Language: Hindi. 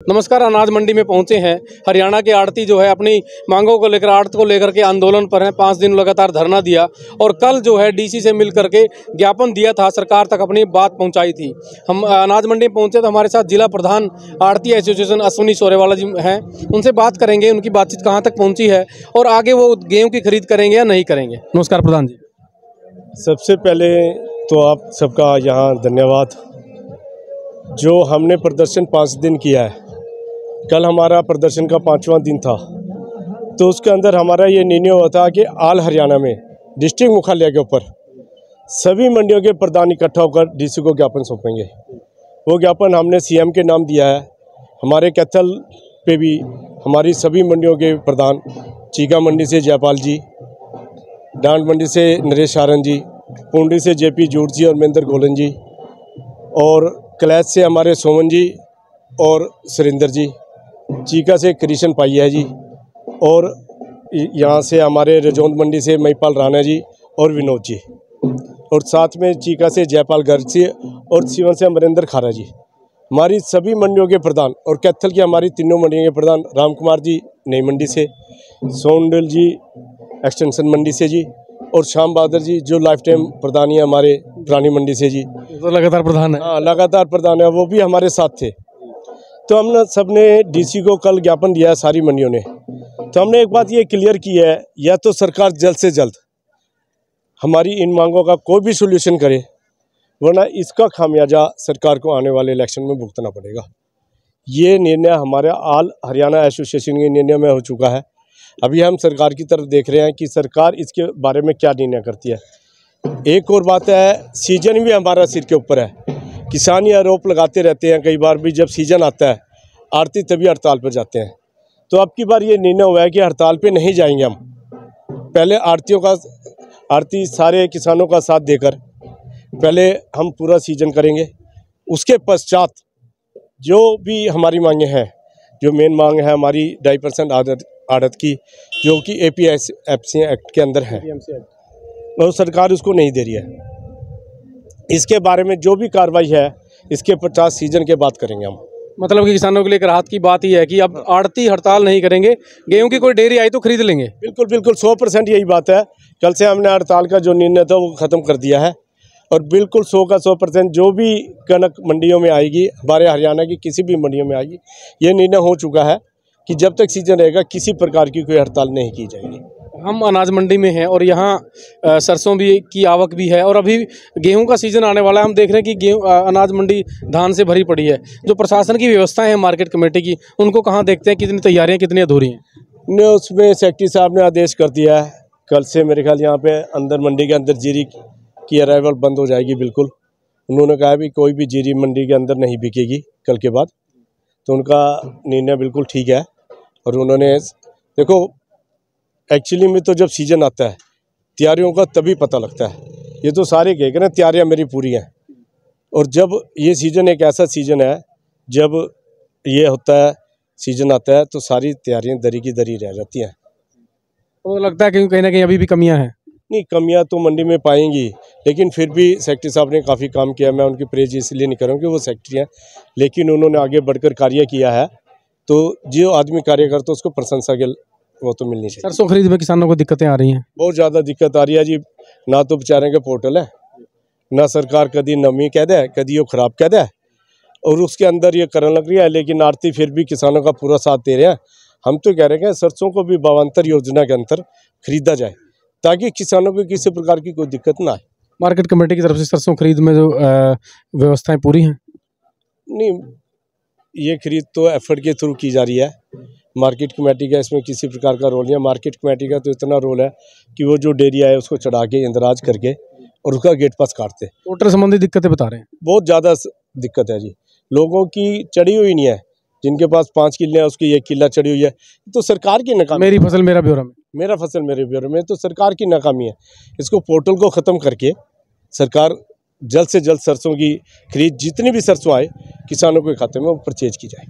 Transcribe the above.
नमस्कार। अनाज मंडी में पहुंचे हैं। हरियाणा के आड़ती जो है अपनी मांगों को लेकर, आड़त को लेकर के आंदोलन पर हैं। 5 दिन लगातार धरना दिया और कल जो है डीसी से मिल करके ज्ञापन दिया था, सरकार तक अपनी बात पहुंचाई थी। हम अनाज मंडी में पहुंचे तो हमारे साथ जिला प्रधान आड़ती एसोसिएशन अश्विनी सोरेवाला जी हैं। उनसे बात करेंगे, उनकी बातचीत कहाँ तक पहुँची है और आगे वो गेहूँ की खरीद करेंगे या नहीं करेंगे। नमस्कार प्रधान जी। सबसे पहले तो आप सबका यहाँ धन्यवाद। जो हमने प्रदर्शन 5 दिन किया है, कल हमारा प्रदर्शन का 5वां दिन था, तो उसके अंदर हमारा ये निर्णय हुआ था कि ऑल हरियाणा में डिस्ट्रिक्ट मुख्यालय के ऊपर सभी मंडियों के प्रधान इकट्ठा होकर डीसी को ज्ञापन सौंपेंगे। वो ज्ञापन हमने सीएम के नाम दिया है। हमारे कैथल पे भी हमारी सभी मंडियों के प्रधान, चीका मंडी से जयपाल जी, डांड मंडी से नरेश सारन जी, पुंडी से जेपी जूट जी और महेंद्र गोलन जी, और क्लैच से हमारे सोमन जी और सुरेंद्र जी, चीका से कृष्ण पाइया जी, और यहाँ से हमारे रजौंद मंडी से महिपाल राणा जी और विनोद जी, और साथ में चीका से जयपाल गर्ग जी और सीवन से अमरेंद्र खारा जी। हमारी सभी मंडियों के प्रधान और कैथल की हमारी तीनों मंडियों के प्रधान, राम कुमार जी नई मंडी से, सोनडल जी एक्सटेंशन मंडी से जी, और श्याम बहादुर जी जो लाइफ टाइम प्रधान है हमारे पुरानी मंडी से जी। तो लगातार प्रधान है। हाँ, लगातार प्रधान है, वो भी हमारे साथ थे। तो हमने सबने डीसी को कल ज्ञापन दिया है सारी मंडियों ने। तो हमने एक बात ये क्लियर की है, या तो सरकार जल्द से जल्द हमारी इन मांगों का कोई भी सोल्यूशन करे, वरना इसका खामियाजा सरकार को आने वाले इलेक्शन में भुगतना पड़ेगा। ये निर्णय हमारे ऑल हरियाणा एसोसिएशन के निर्णय में हो चुका है। अभी हम सरकार की तरफ देख रहे हैं कि सरकार इसके बारे में क्या निर्णय करती है। एक और बात है, सीजन भी हमारा सिर के ऊपर है। किसान ये आरोप लगाते रहते हैं, कई बार भी जब सीजन आता है आड़ती तभी हड़ताल पर जाते हैं। तो अब की बार ये निर्णय हुआ है कि हड़ताल पे नहीं जाएंगे हम। पहले आड़ती सारे किसानों का साथ देकर पहले हम पूरा सीजन करेंगे। उसके पश्चात जो भी हमारी मांगे हैं, जो मेन मांग है हमारी 2.5% आड़त की, जो कि APFC एक्ट के अंदर है, और सरकार उसको नहीं दे रही है। इसके बारे में जो भी कार्रवाई है इसके 50 सीजन के बाद करेंगे हम। मतलब कि किसानों के लिए राहत की बात ही है कि अब आड़ती हड़ताल नहीं करेंगे, गेहूं की कोई डेयरी आई तो खरीद लेंगे। बिल्कुल बिल्कुल 100% यही बात है। कल से हमने हड़ताल का जो निर्णय था वो ख़त्म कर दिया है, और बिल्कुल 100 का 100% जो भी कनक मंडियों में आएगी, हमारे हरियाणा की किसी भी मंडियों में आएगी, ये निर्णय हो चुका है कि जब तक सीजन रहेगा किसी प्रकार की कोई हड़ताल नहीं की जाएगी। हम अनाज मंडी में हैं और यहाँ सरसों भी की आवक भी है और अभी गेहूं का सीज़न आने वाला है। हम देख रहे हैं कि गेहूं अनाज मंडी धान से भरी पड़ी है। जो प्रशासन की व्यवस्थाएं हैं मार्केट कमेटी की, उनको कहाँ देखते हैं, कितनी तैयारियां कितनी अधूरी हैं? ने उसमें सेक्रेटरी साहब ने आदेश कर दिया है, कल से मेरे ख्याल यहाँ पे अंदर मंडी के अंदर जीरी की अराइवल बंद हो जाएगी। बिल्कुल उन्होंने कहा भी कोई भी जीरी मंडी के अंदर नहीं बिकेगी कल के बाद। तो उनका निर्णय बिल्कुल ठीक है। और उन्होंने देखो, एक्चुअली में तो जब सीजन आता है तैयारियों का तभी पता लगता है। ये तो सारे कह रहे हैं तैयारियां मेरी पूरी हैं, और जब ये सीज़न एक ऐसा सीज़न है जब ये होता है, सीज़न आता है तो सारी तैयारियां दरी की दरी रह जाती हैं। तो लगता है कि कहीं ना कहीं अभी भी कमियां हैं। नहीं, कमियां तो मंडी में पाएंगी, लेकिन फिर भी सेक्रेटरी साहब ने काफ़ी काम किया। मैं उनकी प्रेज इसलिए नहीं करूँ कि वो सेक्रेटरी हैं, लेकिन उन्होंने आगे बढ़कर कार्य किया है। तो जो आदमी कार्य करता है उसको प्रशंसा के वो तो मिलनी चाहिए। सरसों खरीद में किसानों को दिक्कतें आ रही हैं, बहुत ज़्यादा दिक्कत आ रही है जी। ना तो बेचारे के पोर्टल है, ना सरकार कभी नमी कह दे, कभी वो खराब कह दे, और उसके अंदर ये करने लग रही है। लेकिन आड़ती फिर भी किसानों का पूरा साथ दे रहे हैं। हम तो कह रहे हैं सरसों को भी भावांतर योजना के अंदर खरीदा जाए, ताकि किसानों को किसी प्रकार की कोई दिक्कत ना आए। मार्केट कमेटी की तरफ से सरसों खरीद में जो व्यवस्थाएं पूरी हैं? नहीं, ये खरीद तो एफर्ट के थ्रू की जा रही है। मार्केट कमेटी का इसमें किसी प्रकार का रोल नहीं है। मार्केट कमेटी का तो इतना रोल है कि वो जो डेयरी आए उसको चढ़ा के इंदराज करके और उसका गेट पास काटते। पोर्टल संबंधी दिक्कतें बता रहे हैं, बहुत ज़्यादा दिक्कत है जी। लोगों की चढ़ी हुई नहीं है, जिनके पास 5 किले हैं उसकी 1 किला चढ़ी हुई है। तो सरकार की नाकामी। मेरी फसल मेरा ब्यौरा में, मेरा फसल मेरे ब्यौरे में, तो सरकार की नाकामी है। इसको पोर्टल को ख़त्म करके सरकार जल्द से जल्द सरसों की खरीद, जितनी भी सरसों आए किसानों के खाते में वो परचेज की जाए।